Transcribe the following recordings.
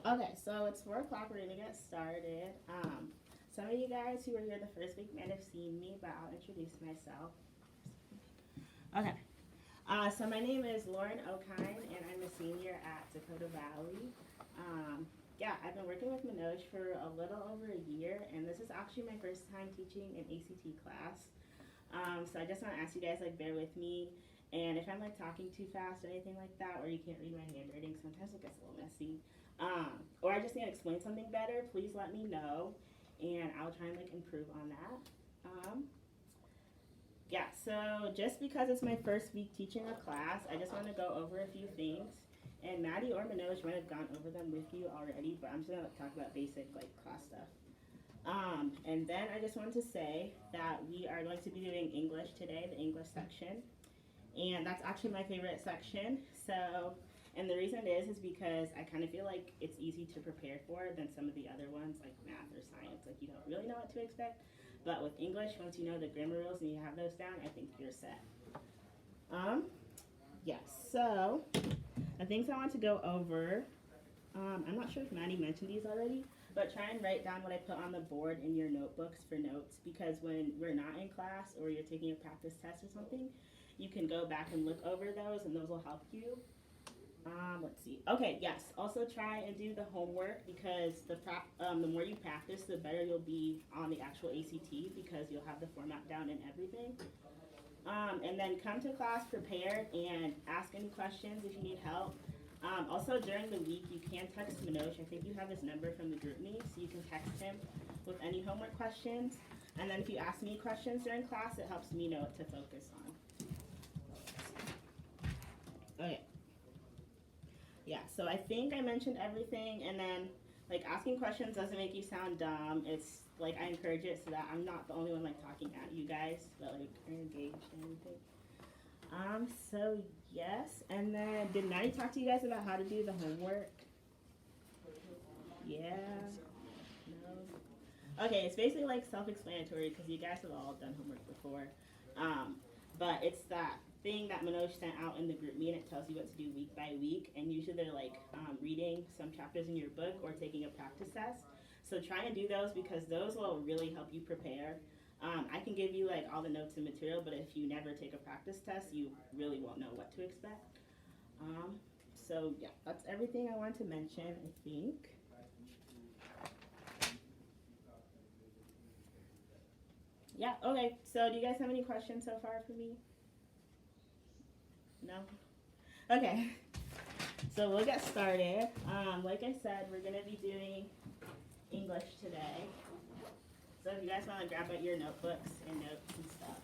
Okay, so it's 4 o'clock. We're gonna get started. Some of you guys who were here the first week might have seen me, but I'll introduce myself. Okay. So my name is Lauren Okine, and I'm a senior at Dakota Valley. Yeah, I've been working with Manoj for a little over a year, and this is actually my first time teaching an ACT class. So I just want to ask you guys, like, bear with me. And if I'm like talking too fast or anything like that, or you can't read my handwriting, sometimes it gets a little messy. Or I just need to explain something better, please let me know, and I'll try and like improve on that. Yeah, so just because it's my first week teaching a class, I just want to go over a few things. And Maddie or Manoj might have gone over them with you already, but I'm just gonna talk about basic like class stuff. And then I just wanted to say that we are going to be doing English today, the English section. And that's actually my favorite section. So, and the reason is because I kind of feel like it's easy to prepare for than some of the other ones like math or science. Like you don't really know what to expect. But with English, once you know the grammar rules and you have those down, I think you're set. Yes, so the things I want to go over, I'm not sure if Maddie mentioned these already, but try and write down what I put on the board in your notebooks for notes, because when we're not in class or you're taking a practice test or something, you can go back and look over those and those will help you. Let's see. Okay, yes. Also try and do the homework, because the more you practice, the better you'll be on the actual ACT, because you'll have the format down and everything. And then come to class prepared and ask any questions if you need help. Also during the week, you can text Manoj. I think you have his number from the group me, so you can text him with any homework questions. And then if you ask me questions during class, it helps me know what to focus on. Okay. Yeah, so I think I mentioned everything, and then like asking questions doesn't make you sound dumb. It's like I encourage it so that I'm not the only one like talking at you guys, but like are engaged and everything. So yes, and then did Maddie talk to you guys about how to do the homework? Yeah. No. Okay, it's basically like self-explanatory because you guys have all done homework before. But it's that thing that Manoj sent out in the group me, and it tells you what to do week by week. And usually they're like reading some chapters in your book or taking a practice test. So try and do those, because those will really help you prepare. I can give you like all the notes and material, but if you never take a practice test, you really won't know what to expect. So yeah, that's everything I wanted to mention, I think. Yeah, okay. So do you guys have any questions so far for me? No? Okay. So we'll get started. Like I said, we're going to be doing English today. So if you guys want to grab out your notebooks and notes and stuff.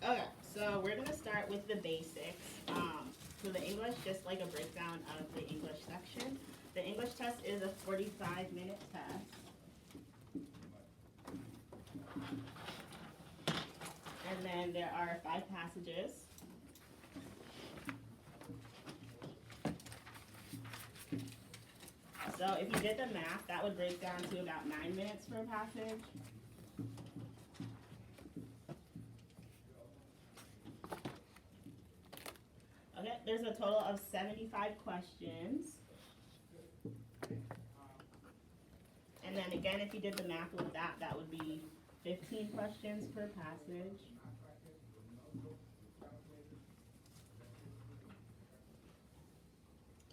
Okay, so we're going to start with the basics. So the English, just like a breakdown of the English section. The English test is a 45-minute test. And then there are 5 passages. So if you did the math, that would break down to about 9 minutes per passage. Okay, there's a total of 75 questions. And then again, if you did the math with that, that would be 15 questions per passage.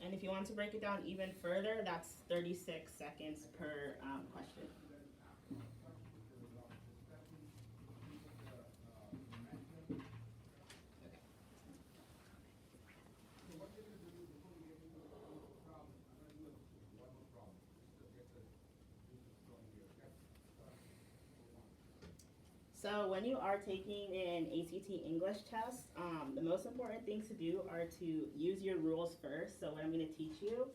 And if you want to break it down even further, that's 36 seconds per question. So when you are taking an ACT English test, the most important things to do are to use your rules first. So what I'm going to teach you.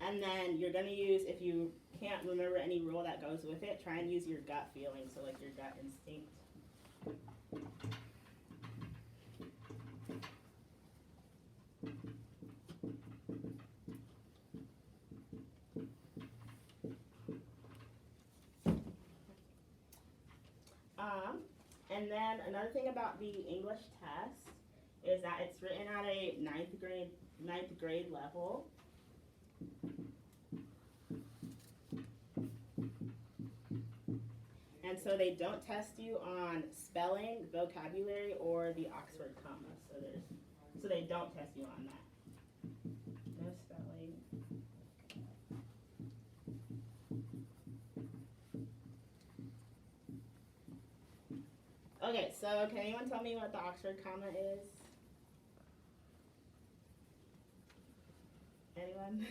And then you're going to use, if you can't remember any rule that goes with it, try and use your gut feeling, so like your gut instinct. And then another thing about the English test is that it's written at a ninth grade level. And so they don't test you on spelling, vocabulary, or the Oxford comma. So they don't test you on that. No spelling. Okay, so can anyone tell me what the Oxford comma is? Anyone?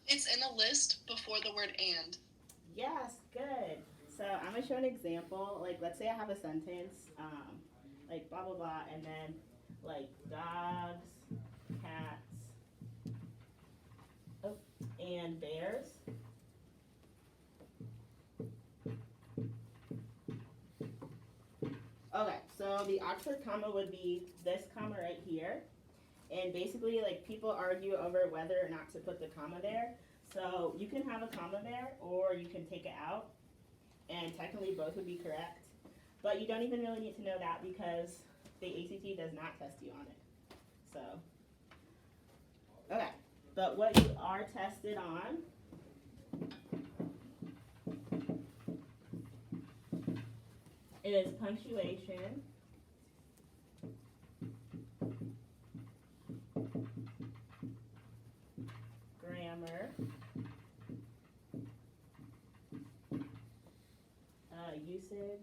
It's in a list before the word and. Yes, good. So I'm gonna show an example. Like, let's say I have a sentence, like blah blah blah, and then like dogs, cats, and bears. Okay, so the Oxford comma would be this comma right here. And basically, like, people argue over whether or not to put the comma there. So you can have a comma there, or you can take it out. And technically, both would be correct. But you don't even really need to know that because the ACT does not test you on it. So, okay. But what you are tested on is punctuation, grammar, usage,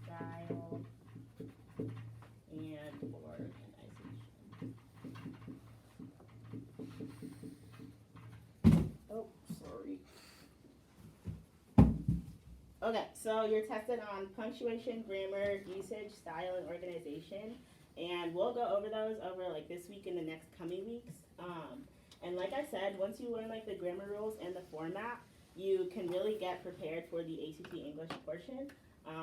style, and organization. Oh, sorry. Okay, so you're tested on punctuation, grammar, usage, style, and organization. And we'll go over those over like this week and the next coming weeks. And like I said, once you learn like the grammar rules and the format, you can really get prepared for the ACT English portion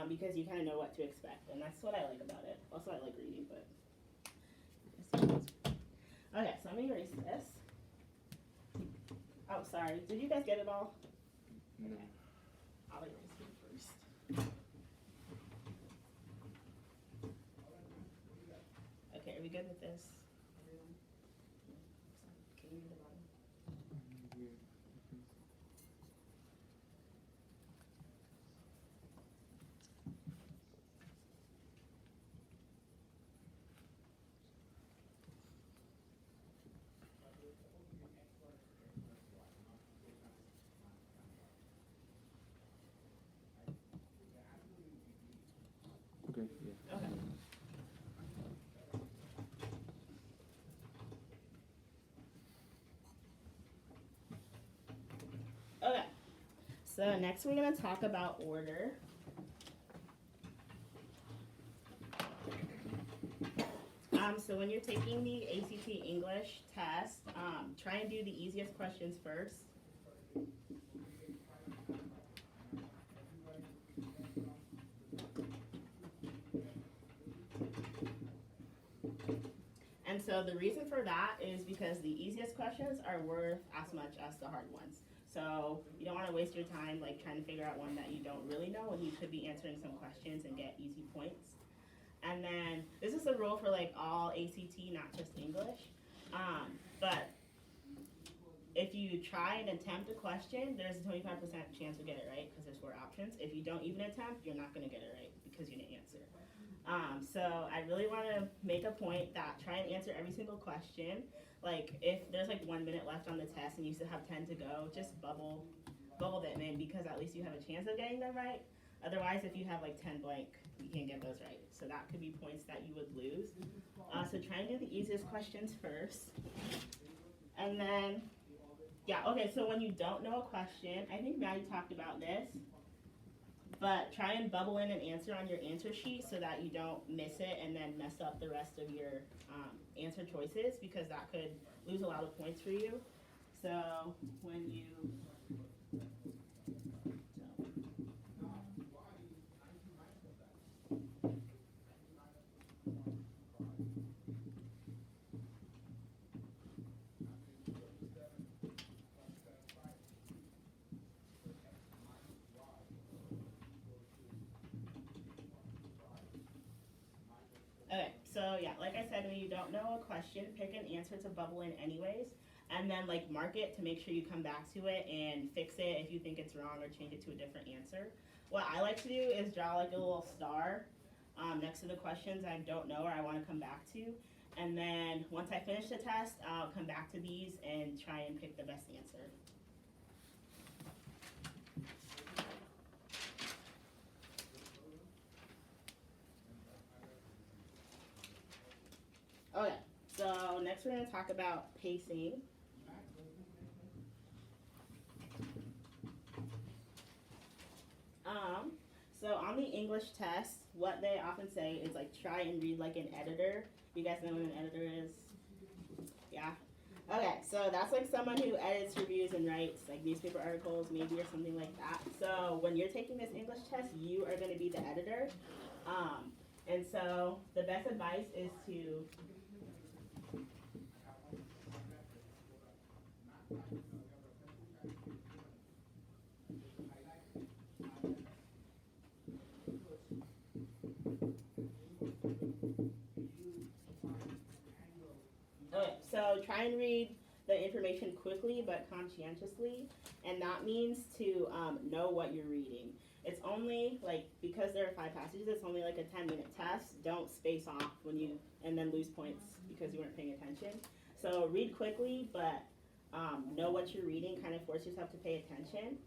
because you kind of know what to expect. And that's what I like about it. Also, I like reading, but. Okay, so let me erase this. Oh, sorry. Did you guys get it all? No. I'll erase it first. Okay, are we good with this? Can you read the bottom? Okay, yeah. Okay. Okay. So next we're going to talk about order. So when you're taking the ACT English test, try and do the easiest questions first. And so the reason for that is because the easiest questions are worth as much as the hard ones. So you don't want to waste your time like trying to figure out one that you don't really know when you could be answering some questions and get easy points. And then this is a rule for like all ACT, not just English. But if you try and attempt a question, there's a 25% chance you'll get it right because there's 4 options. If you don't even attempt, you're not going to get it right because you didn't answer. So I really want to make a point that try and answer every single question. Like if there's like 1 minute left on the test and you still have 10 to go, just bubble them in because at least you have a chance of getting them right. Otherwise, if you have like 10 blank, you can't get those right. So that could be points that you would lose. So try and do the easiest questions first. And then, yeah, okay, so when you don't know a question, I think Maddie talked about this, but try and bubble in an answer on your answer sheet so that you don't miss it and then mess up the rest of your answer choices, because that could lose a lot of points for you. So when you Okay, so yeah, like I said, when you don't know a question, pick an answer to bubble in anyways, and then like mark it to make sure you come back to it and fix it if you think it's wrong or change it to a different answer. What I like to do is draw like a little star next to the questions I don't know or I want to come back to, and then once I finish the test, I'll come back to these and try and pick the best answer. Okay, so next we're going to talk about pacing. So on the English test, what they often say is like try and read like an editor. You guys know what an editor is? Yeah. Okay, so that's like someone who edits reviews and writes like newspaper articles maybe or something like that. So when you're taking this English test, you are going to be the editor. And so the best advice is to so try and read the information quickly but conscientiously, and that means to know what you're reading. It's only like, because there are 5 passages, it's only like a 10-minute test. Don't space off when you, and then lose points because you weren't paying attention. So read quickly, but know what you're reading, kind of force yourself to pay attention.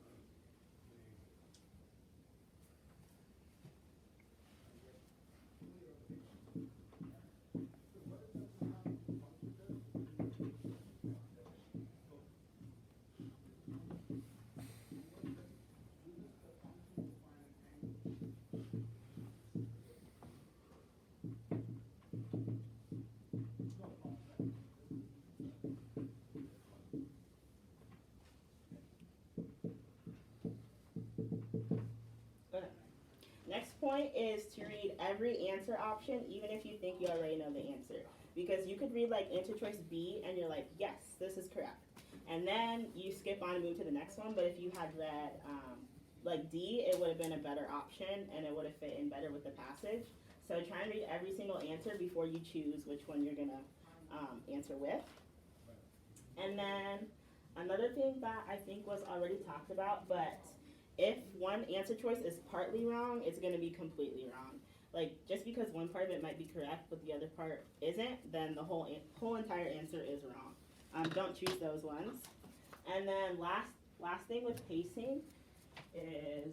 Next point is to read every answer option, even if you think you already know the answer. Because you could read like answer choice B and you're like, yes, this is correct. And then you skip on and move to the next one, but if you had read like D, it would have been a better option and it would have fit in better with the passage. So try and read every single answer before you choose which one you're gonna answer with. And then another thing that I think was already talked about, but if one answer choice is partly wrong, it's going to be completely wrong. Like, just because one part of it might be correct, but the other part isn't, then the whole entire answer is wrong. Don't choose those ones. And then last thing with pacing is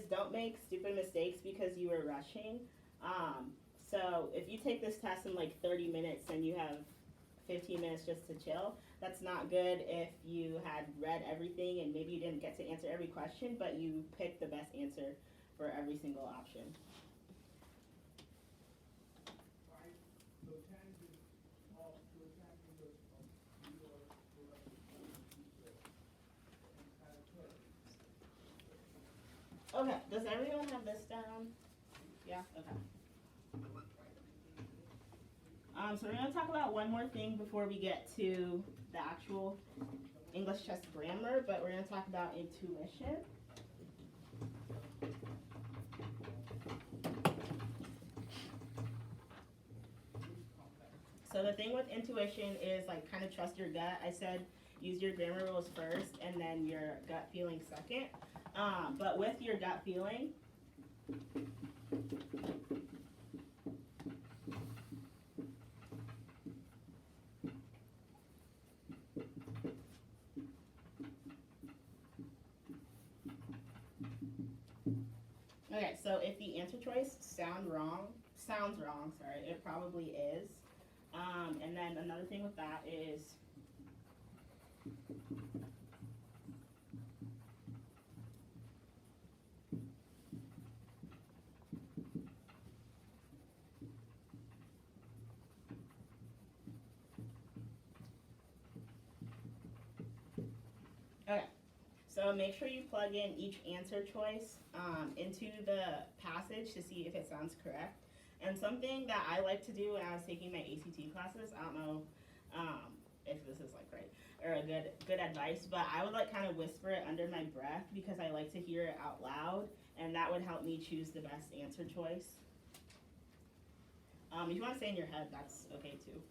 don't make stupid mistakes because you were rushing. So if you take this test in like 30 minutes and you have 15 minutes just to chill, that's not good if you had read everything and maybe you didn't get to answer every question, but you picked the best answer for every single option. Okay, does everyone have this down? Yeah, okay. So we're going to talk about one more thing before we get to the actual English test grammar, but we're going to talk about intuition. So the thing with intuition is like kind of trust your gut. I said use your grammar rules first and then your gut feeling second. But with your gut feeling, okay, so if the answer choice sounds wrong, sorry, it probably is. And then another thing with that is okay. So make sure you plug in each answer choice into the passage to see if it sounds correct. And something that I like to do when I was taking my ACT classes, I don't know if this is like right or a good advice, but I would like kind of whisper it under my breath because I like to hear it out loud, and that would help me choose the best answer choice. If you want to say in your head, that's okay too.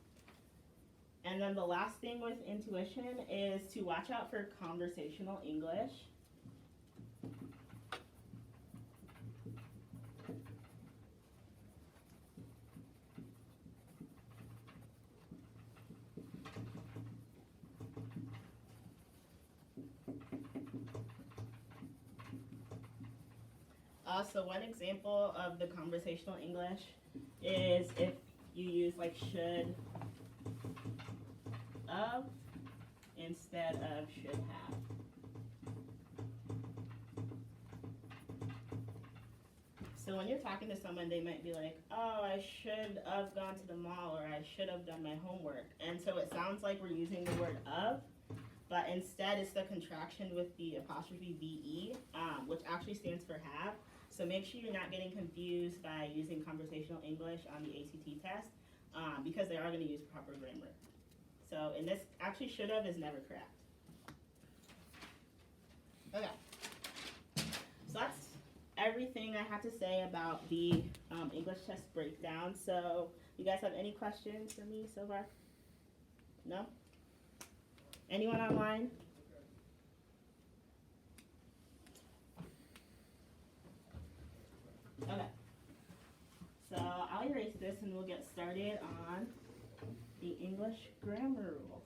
And then the last thing with intuition is to watch out for conversational English. So one example of the conversational English is if you use like should of instead of should have. So when you're talking to someone, they might be like, oh, I should have gone to the mall, or I should have done my homework. And so it sounds like we're using the word of, but instead it's the contraction with the apostrophe VE, which actually stands for have. So make sure you're not getting confused by using conversational English on the ACT test, because they are going to use proper grammar. So in this, actually should have is never correct. Okay. So that's everything I have to say about the English test breakdown. So you guys have any questions for me so far? No? Anyone online? Okay. So I'll erase this and we'll get started on the English grammar rules.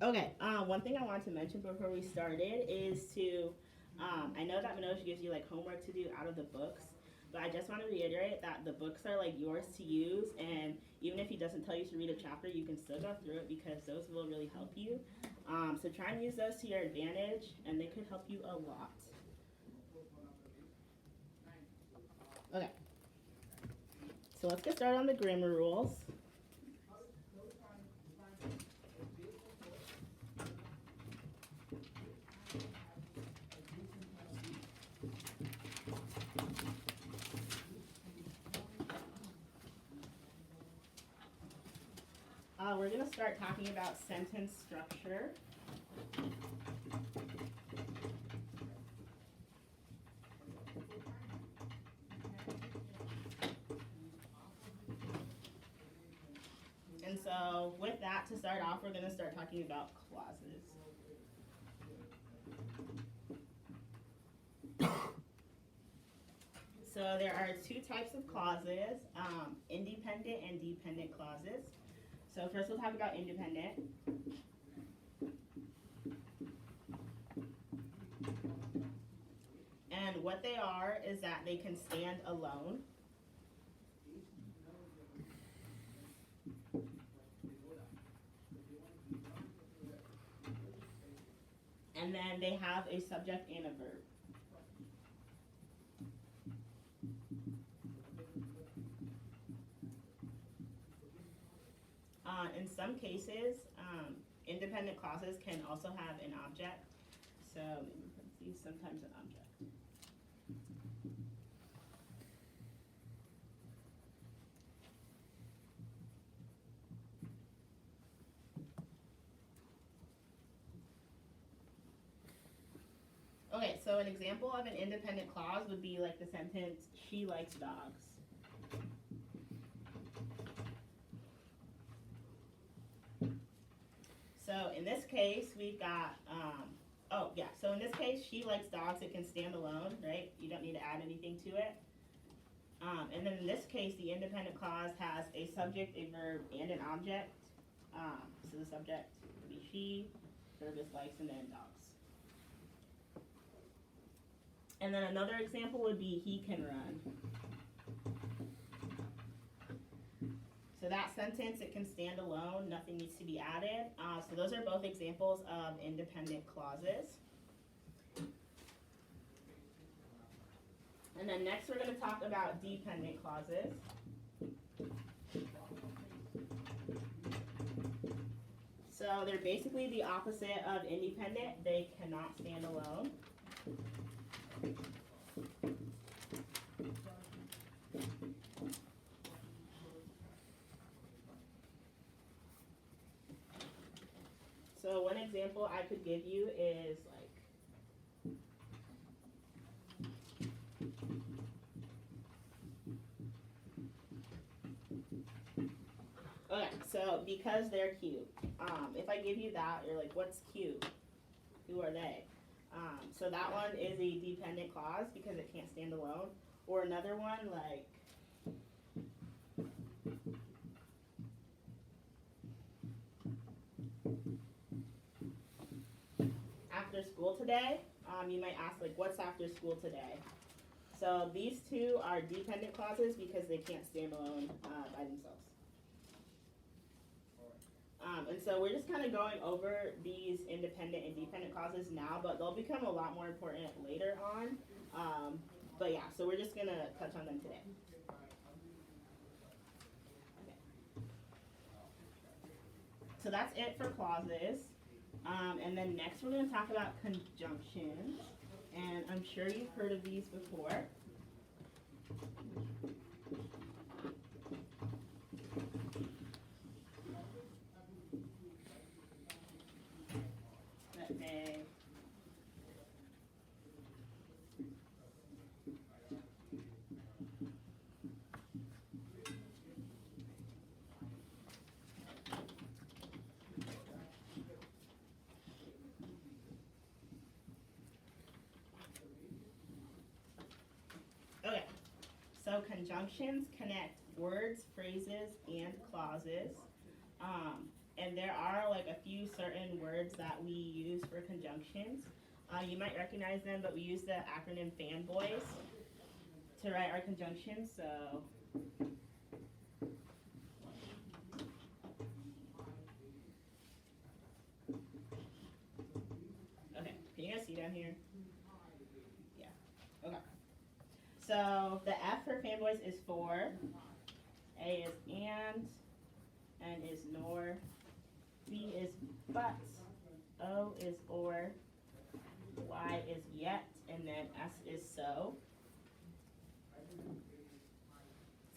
Okay, one thing I wanted to mention before we started is to, I know that Manoj gives you like homework to do out of the books, but I just want to reiterate that the books are like yours to use, and even if he doesn't tell you to read a chapter, you can still go through it because those will really help you. So try and use those to your advantage, and they could help you a lot. Okay, so let's get started on the grammar rules. We're going to start talking about sentence structure. And so with that, to start off, we're going to start talking about clauses. So there are two types of clauses, independent and dependent clauses. So first we'll talk about independent. And what they are is that they can stand alone. And then they have a subject and a verb. In some cases, independent clauses can also have an object. So sometimes an object. Okay, so an example of an independent clause would be like the sentence, she likes dogs. So in this case, we've got, so in this case, she likes dogs, it can stand alone, right? You don't need to add anything to it. And then in this case, the independent clause has a subject, a verb, and an object. So the subject would be she, verb is likes, and then dogs. And then another example would be he can run. So that sentence, it can stand alone, nothing needs to be added. So those are both examples of independent clauses. And then next we're going to talk about dependent clauses. So they're basically the opposite of independent. They cannot stand alone. So one example I could give you is like, okay, so because they're cute. If I give you that, you're like, what's cute? Who are they? So that one is a dependent clause because it can't stand alone. Or another one like, after school today, you might ask like, what's after school today? So these two are dependent clauses because they can't stand alone by themselves. And so we're just kind of going over these independent and dependent clauses now, but they'll become a lot more important later on. But yeah, so we're just going to touch on them today. Okay. So that's it for clauses. And then next we're going to talk about conjunctions. And I'm sure you've heard of these before. Okay, so conjunctions connect words, phrases, and clauses. And there are like a few certain words that we use for conjunctions. You might recognize them, but we use the acronym FANBOYS to write our conjunctions. So okay, can you guys see down here? Yeah. Okay. So the F for FANBOYS is for, A is and, N is nor, B is but, O is or, Y is yet, and then S is so.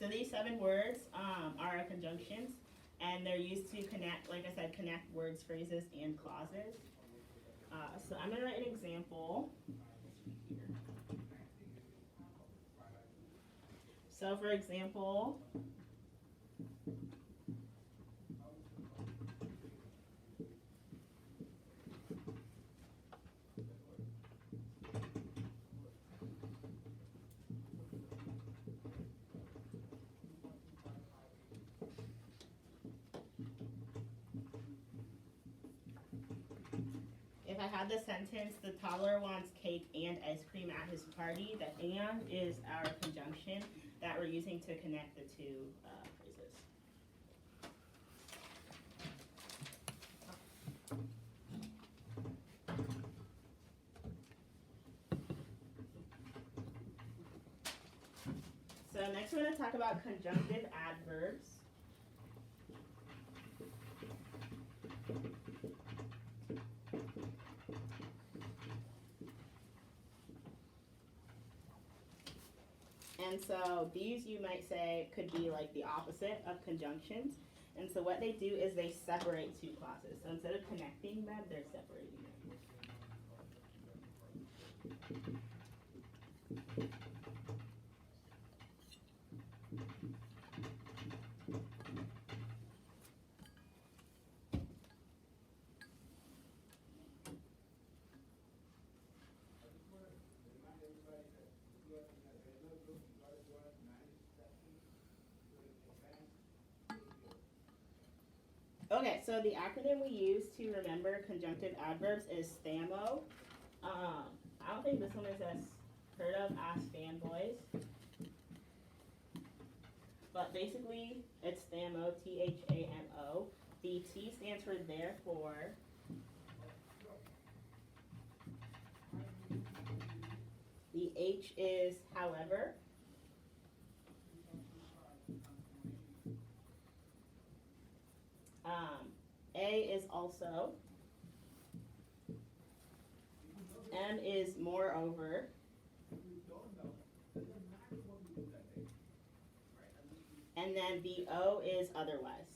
So these 7 words are our conjunctions, and they're used to connect, like I said, connect words, phrases, and clauses. So I'm going to write an example. So for example, if I had the sentence, the toddler wants cake and ice cream at his party, the and is our conjunction that we're using to connect the two phrases. So next we're going to talk about conjunctive adverbs. And so these you might say could be like the opposite of conjunctions. And so what they do is they separate two clauses. So instead of connecting them, they're separating them. Okay, so the acronym we use to remember conjunctive adverbs is STAMO. I don't think this one is as heard of as fanboys. But basically, it's THAMO, THAMO. The T stands for therefore. The H is however. A is also. M is moreover. And then the O is otherwise.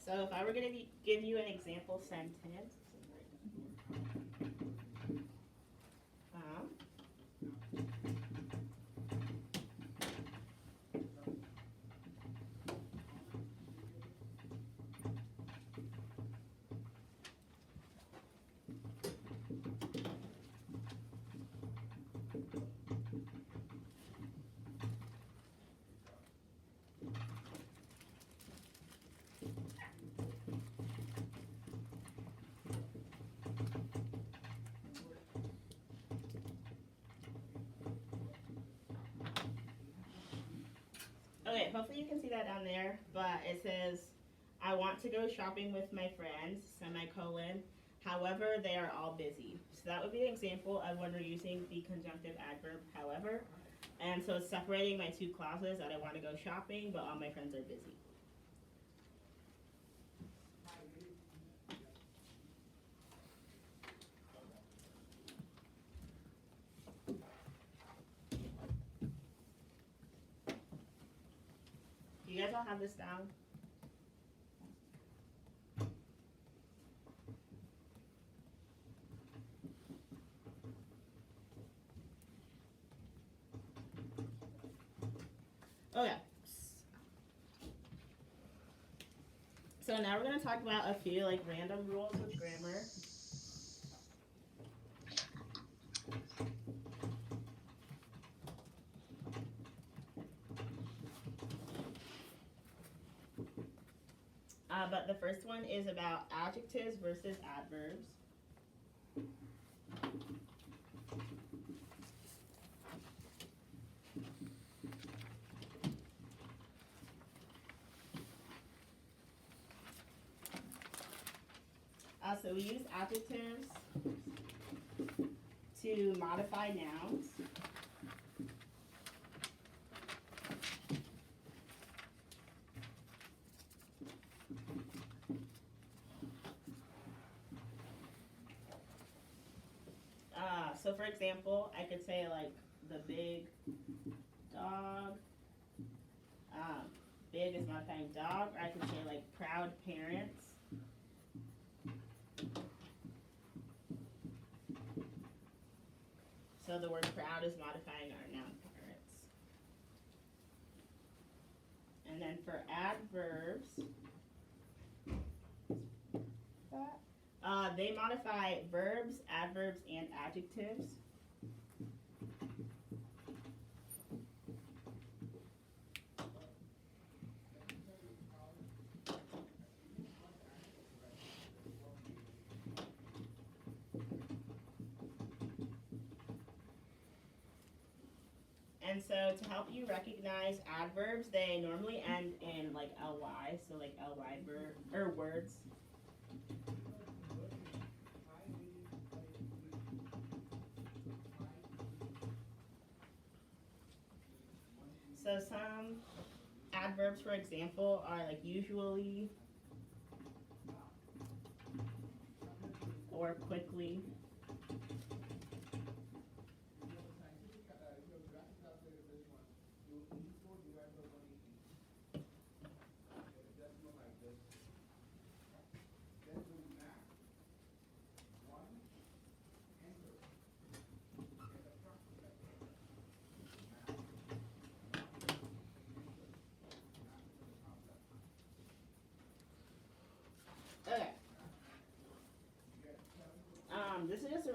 So if I were going to give you an example sentence, okay, hopefully you can see that down there, but it says, I want to go shopping with my friends, semicolon, however, they are all busy. So that would be an example of when we're using the conjunctive adverb, however. And so it's separating my two clauses that I want to go shopping, but all my friends are busy. Do you guys all have this down? Okay. So now we're going to talk about a few like random rules with grammar. But the first one is about adjectives versus adverbs. So we use adjectives to modify nouns. So for example, I could say like the big dog. Big is modifying dog, or I could say like proud parents. So the word proud is modifying our noun parents. And then for adverbs, they modify verbs, adverbs, and adjectives. And so to help you recognize adverbs, they normally end in like ly, so like ly words. So some adverbs, for example, are like usually or quickly.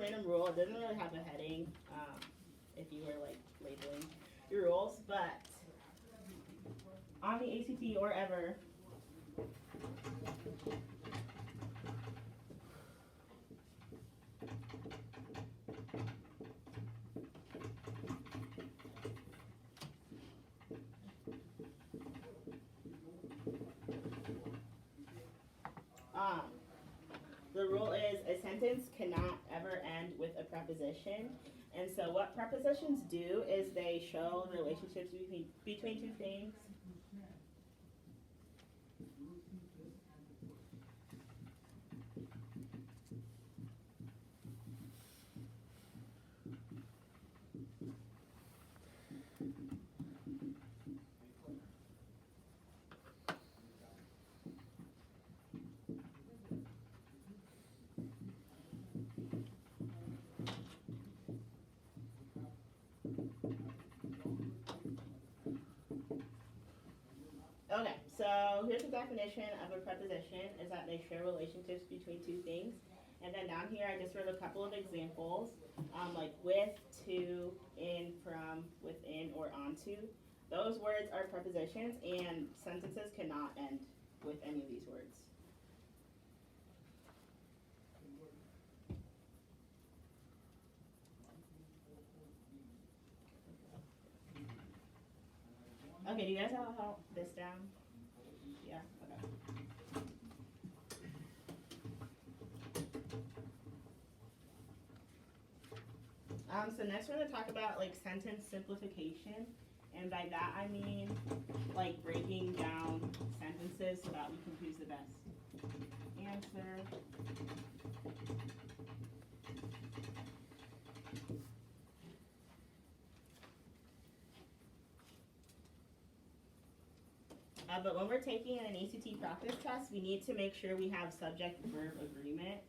random rule. It doesn't really have a heading, if you were like labeling your rules, but on the ACT or ever, the rule is a sentence cannot ever end with a preposition. And so what prepositions do is they show relationships between two things. Okay, so here's the definition of a preposition, is that they share relationships between two things. And then down here, I just wrote a couple of examples, like with, to, in, from, within, or onto. Those words are prepositions, and sentences cannot end with any of these words. Okay, do you guys have this down? Yeah, okay. So next we're gonna talk about like sentence simplification, and by that I mean like breaking down sentences so that we can choose the best answer. But when we're taking an ACT practice test, we need to make sure we have subject-verb agreement.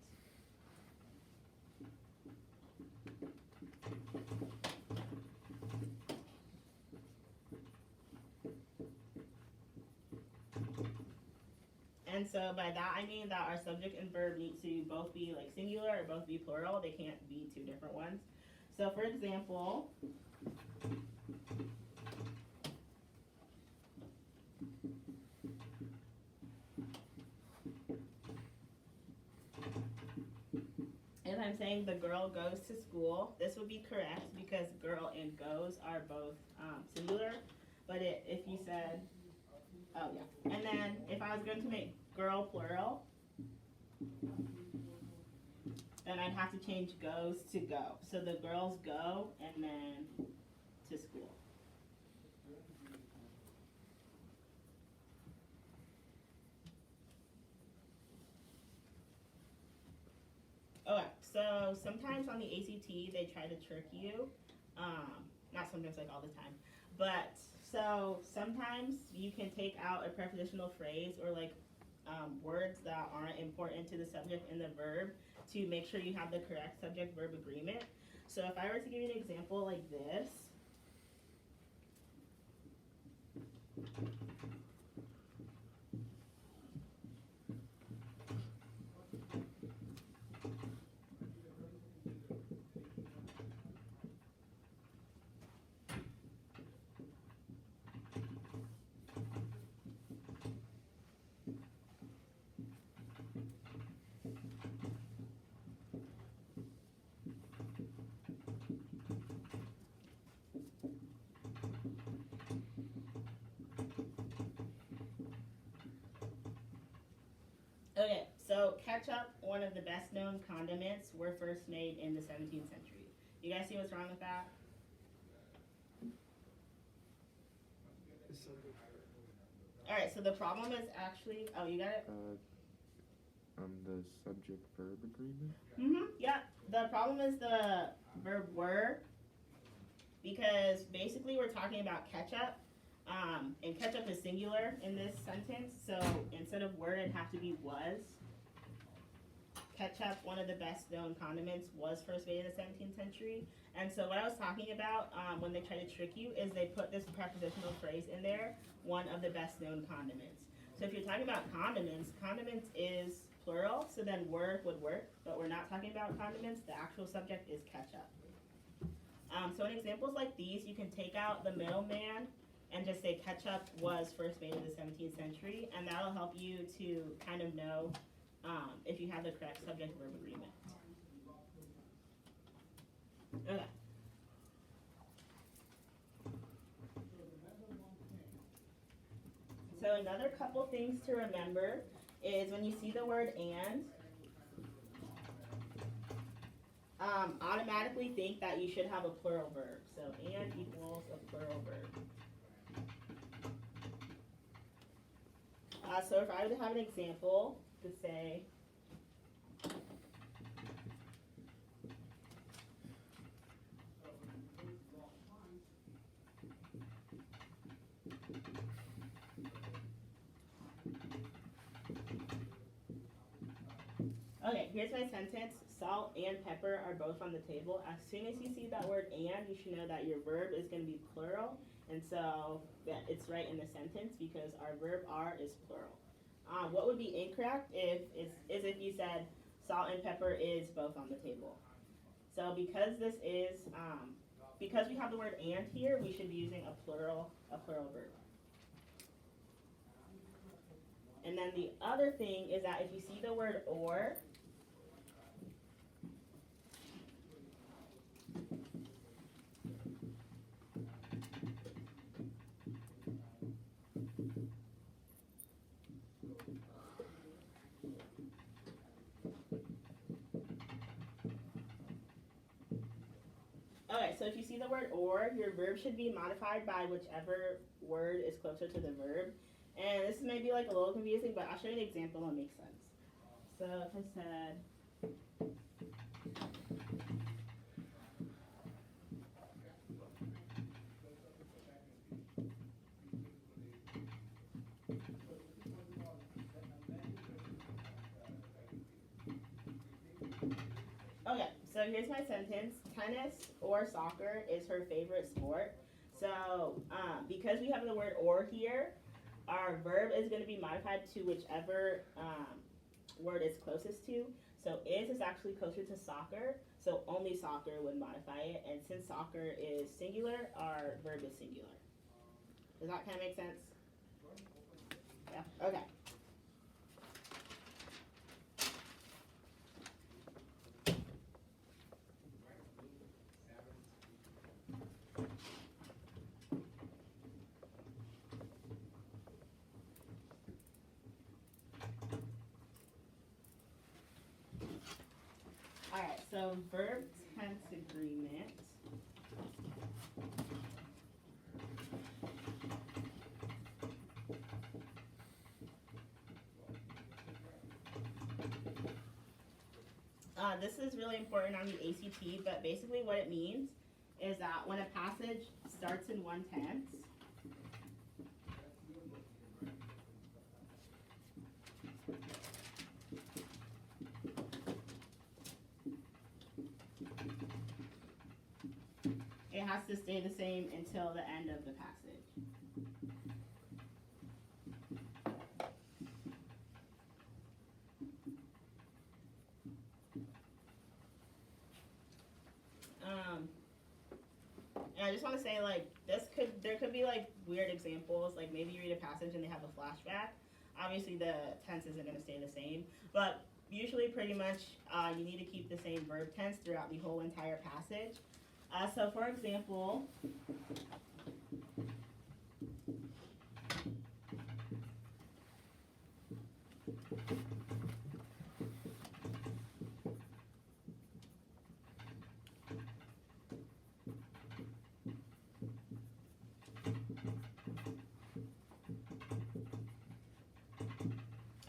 And so by that I mean that our subject and verb need to both be like singular or both be plural. They can't be two different ones. So for example, if I'm saying the girl goes to school, this would be correct because girl and goes are both singular. But if you said, oh yeah, and then if I was going to make girl plural, then I'd have to change goes to go. So the girls go and then to school. Okay, so sometimes on the ACT they try to trick you. Not sometimes, like all the time. But so sometimes you can take out a prepositional phrase or like words that aren't important to the subject and the verb to make sure you have the correct subject-verb agreement. So if I were to give you an example like this, okay, so ketchup, one of the best known condiments, were first made in the 17th century. You guys see what's wrong with that? Alright, so the problem is actually, oh, you got it? The subject-verb agreement? Mm-hmm, yeah. The problem is the verb were, because basically we're talking about ketchup, and ketchup is singular in this sentence, so instead of were, it'd have to be was. Ketchup, one of the best known condiments, was first made in the 17th century. And so what I was talking about when they try to trick you is they put this prepositional phrase in there, one of the best known condiments. So if you're talking about condiments, condiments is plural, so then were would work, but we're not talking about condiments. The actual subject is ketchup. So in examples like these, you can take out the middleman and just say ketchup was first made in the 17th century, and that'll help you to kind of know if you have the correct subject-verb agreement. Okay. So another couple things to remember is when you see the word and, automatically think that you should have a plural verb. So and equals a plural verb. So if I were to have an example to say, okay, here's my sentence. Salt and pepper are both on the table. As soon as you see that word and, you should know that your verb is going to be plural. And so that it's right in the sentence because our verb are is plural. What would be incorrect is if you said salt and pepper is both on the table. So because this is, because we have the word and here, we should be using a plural verb. And then the other thing is that if you see the word or, okay, so if you see the word or, your verb should be modified by whichever word is closer to the verb. And this may be like a little confusing, but I'll show you an example and it'll make sense. So if I said, okay, so here's my sentence. Tennis or soccer is her favorite sport. So because we have the word or here, our verb is going to be modified to whichever word it's closest to. So is actually closer to soccer, so only soccer would modify it. And since soccer is singular, our verb is singular. Does that kind of make sense? Yeah, okay. Alright, so verb tense agreement. This is really important on the ACT, but basically what it means is that when a passage starts in one tense, it has to stay the same until the end of the passage. And I just want to say, like, there could be like weird examples, like maybe you read a passage and they have a flashback. Obviously the tense isn't going to stay the same, but usually pretty much you need to keep the same verb tense throughout the whole entire passage. So for example,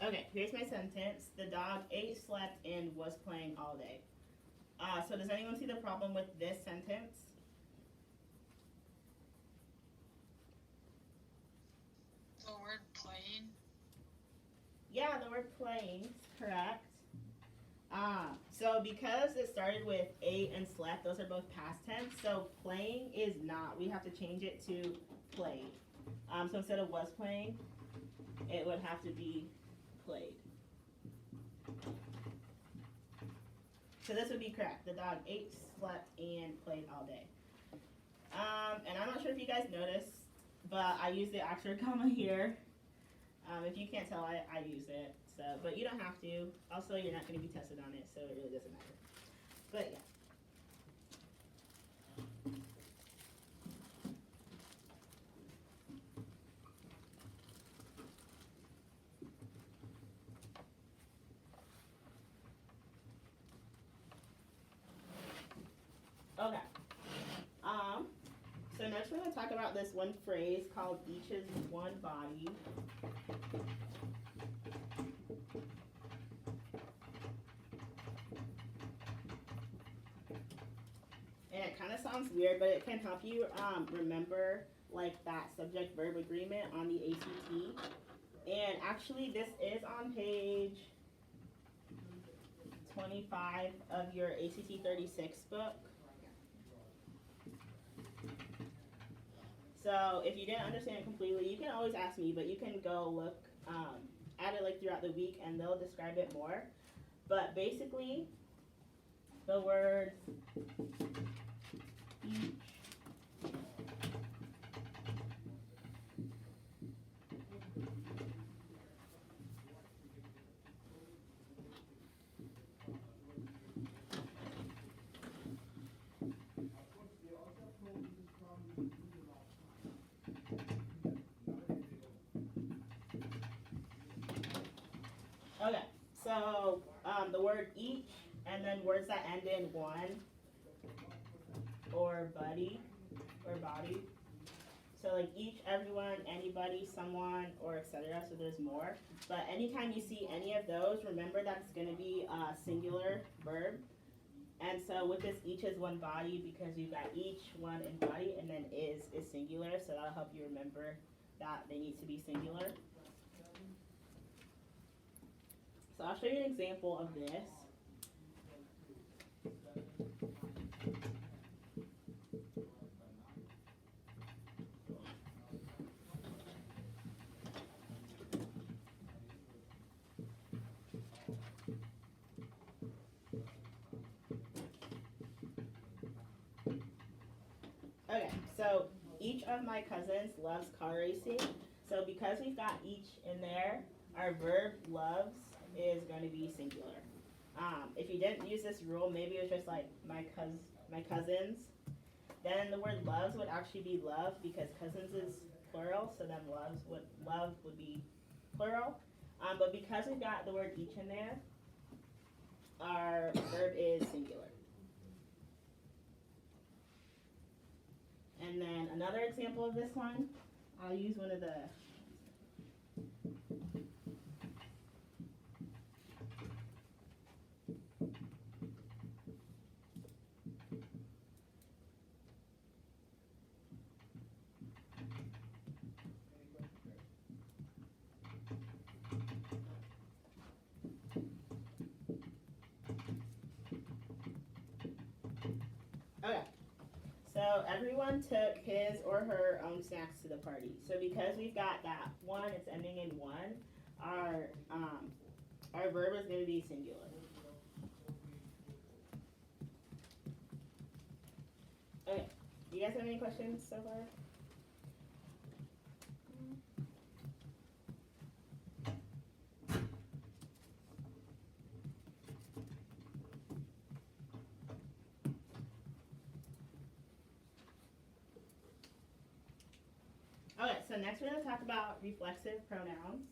okay, here's my sentence. The dog ate, slept, and was playing all day. So does anyone see the problem with this sentence? The word playing. Yeah, the word playing, correct. So because it started with ate and slept, those are both past tense. So playing is not. We have to change it to played. So instead of was playing, it would have to be played. So this would be correct. The dog ate, slept, and played all day. And I'm not sure if you guys noticed, but I use the Oxford comma here. If you can't tell, I use it. So, but you don't have to. Also, you're not going to be tested on it, so it really doesn't matter. But yeah. Okay. So next we're going to talk about this one phrase called each is one body. And it kind of sounds weird, but it can help you remember like that subject verb agreement on the ACT. And actually this is on page 25 of your ACT 36 book. So if you didn't understand it completely, you can always ask me, but you can go look at it like throughout the week and they'll describe it more. But basically, the word each Okay, so the word each and then words that end in one or buddy or body. So like each, everyone, anybody, someone, or etc. So there's more. But anytime you see any of those, remember that's going to be a singular verb. And so with this each is one body because you've got each, one, and body, and then is singular. So that'll help you remember that they need to be singular. So I'll show you an example of this. Okay, so each of my cousins loves car racing. So because we've got each in there, our verb loves is going to be singular. If you didn't use this rule, maybe it was just like my cousins, then the word loves would actually be love because cousins is plural, so then love would be plural. But because we've got the word each in there, our verb is singular. And then another example of this one, I'll use one of the okay. So everyone took his or her own snacks to the party. So because we've got that one, it's ending in one, our verb is going to be singular. Okay, do you guys have any questions so far? Okay, so next we're going to talk about reflexive pronouns.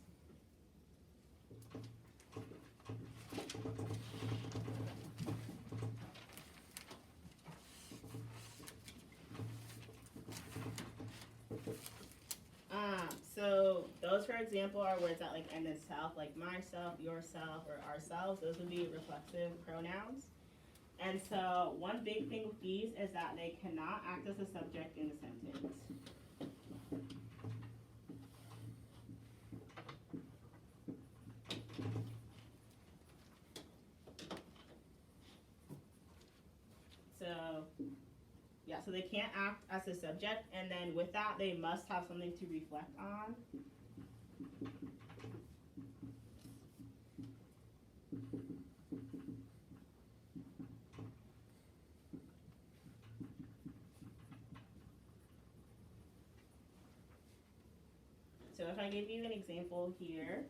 So those, for example, are words that like end in self, like myself, yourself, or ourselves. Those would be reflexive pronouns. And so one big thing with these is that they cannot act as a subject in a sentence. So, yeah, so they can't act as a subject, and then with that, they must have something to reflect on. So if I give you an example here,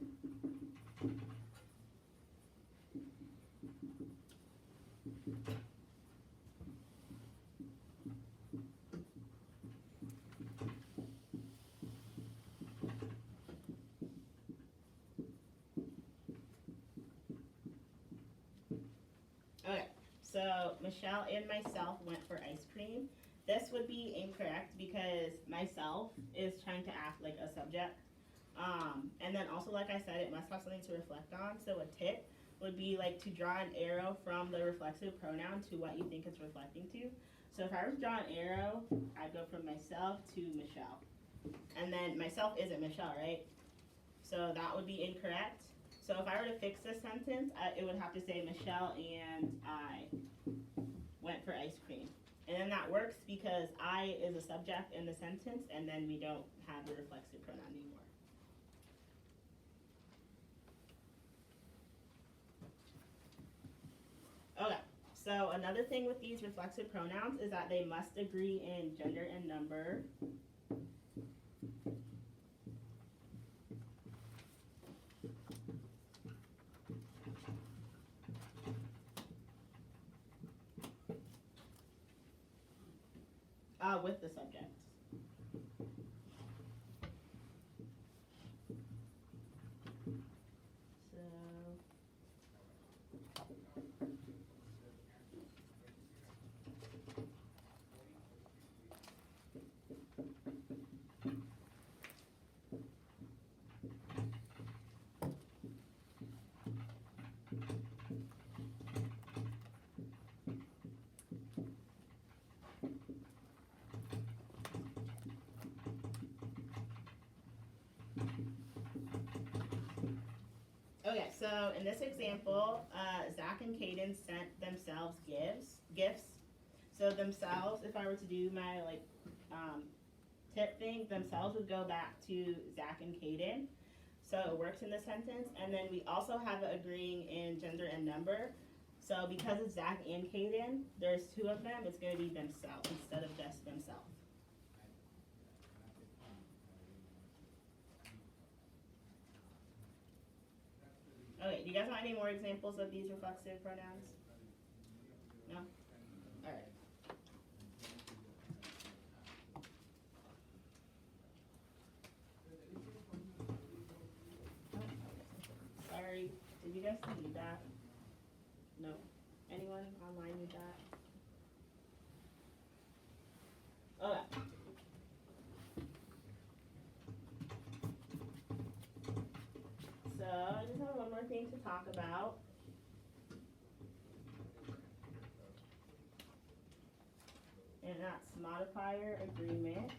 okay, so Michelle and myself went for ice cream. This would be incorrect because myself is trying to act like a subject. And then also, like I said, it must have something to reflect on. So a tip would be like to draw an arrow from the reflexive pronoun to what you think it's reflecting to. So if I were to draw an arrow, I'd go from myself to Michelle. And then myself isn't Michelle, right? So that would be incorrect. So if I were to fix this sentence, it would have to say Michelle and I went for ice cream. And then that works because I is a subject in the sentence, and then we don't have the reflexive pronoun anymore. Okay, so another thing with these reflexive pronouns is that they must agree in gender and number. With the subject. So okay, so in this example, Zach and Kaden sent themselves gifts. So themselves, if I were to do my tip thing, themselves would go back to Zach and Kaden. So it works in the sentence. And then we also have it agreeing in gender and number. So because it's Zach and Kaden, there's two of them, it's going to be themselves instead of just themselves. Okay, do you guys want any more examples of these reflexive pronouns? No? Alright. Sorry, did you guys need that? No? Anyone online need that? Okay. So I just have one more thing to talk about. And that's modifier agreement.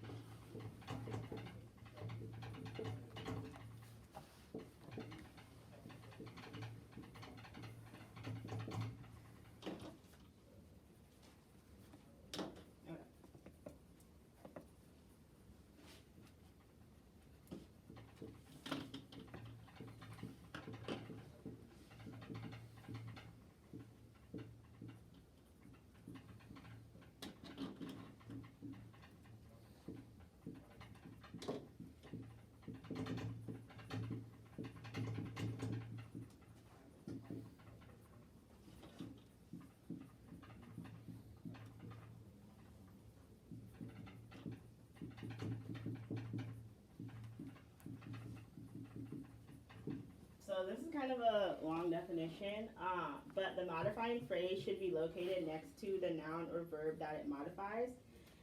So this is kind of a long definition, but the modifying phrase should be located next to the noun or verb that it modifies.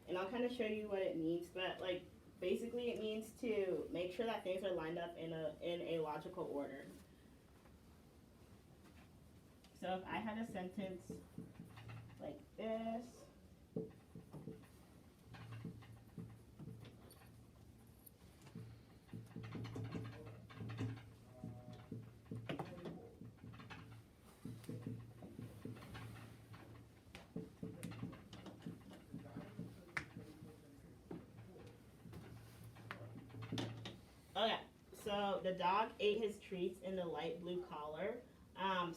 And I'll kind of show you what it means, but like basically it means to make sure that things are lined up in a logical order. So if I had a sentence like this, okay, so the dog ate his treats in the light blue collar.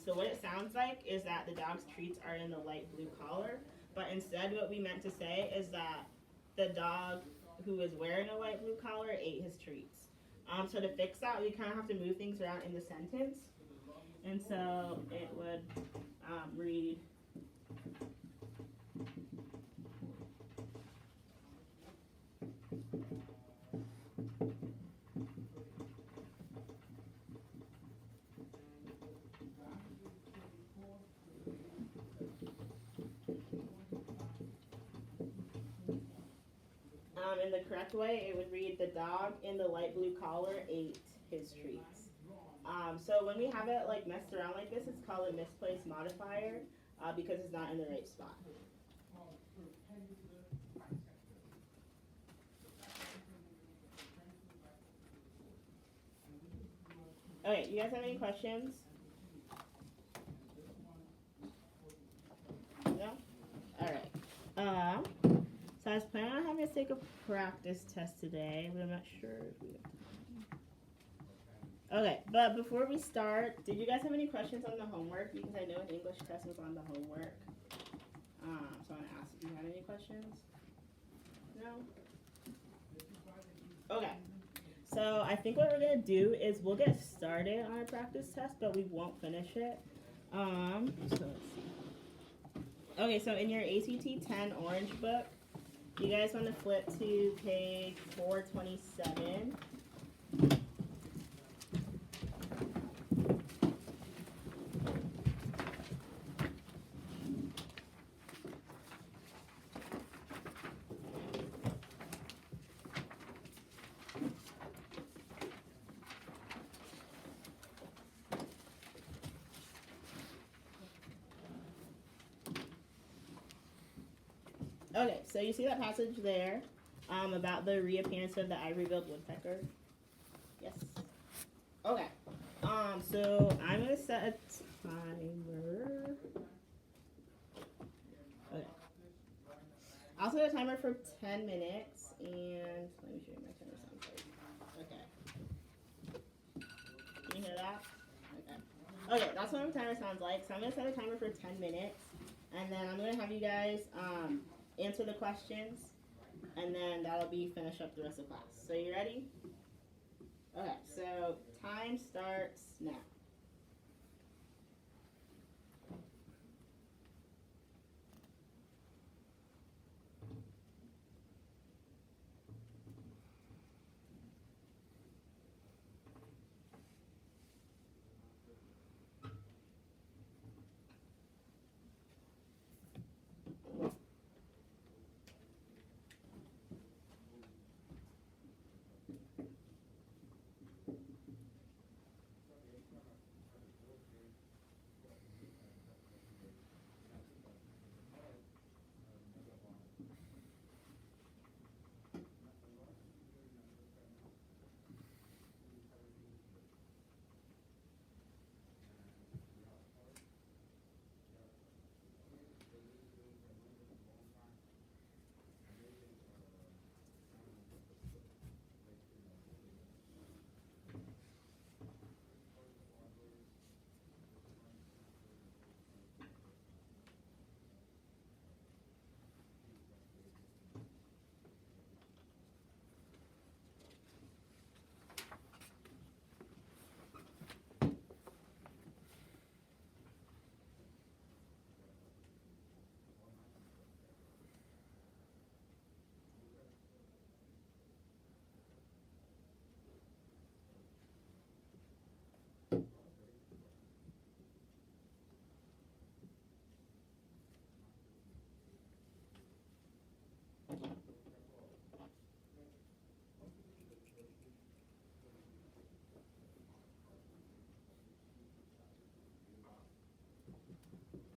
So what it sounds like is that the dog's treats are in the light blue collar, but instead what we meant to say is that the dog who is wearing a light blue collar ate his treats. So to fix that, we kind of have to move things around in the sentence. And so it would read, in the correct way, it would read, the dog in the light blue collar ate his treats. So when we have it like messed around like this, it's called a misplaced modifier because it's not in the right spot. Okay, you guys have any questions? No? Alright. So I was planning on having us take a practice test today, but I'm not sure if we have time. Okay, but before we start, did you guys have any questions on the homework? Because I know an English test was on the homework. So I want to ask if you had any questions. No? Okay. So I think what we're going to do is we'll get started on our practice test, but we won't finish it. So let's see. Okay, so in your ACT 10 orange book, you guys want to flip to page 427. Okay, so you see that passage there about the reappearance of the ivory-billed woodpecker? Yes. Okay. So I'm gonna set a timer. Okay. I'll set a timer for 10 minutes, and let me show you my timer sounds like. Okay. Can you hear that? Okay. Okay, that's what my timer sounds like. So I'm gonna set a timer for 10 minutes, and then I'm gonna have you guys answer the questions, and then that'll be finish up the rest of class. So you ready? Okay, so time starts now.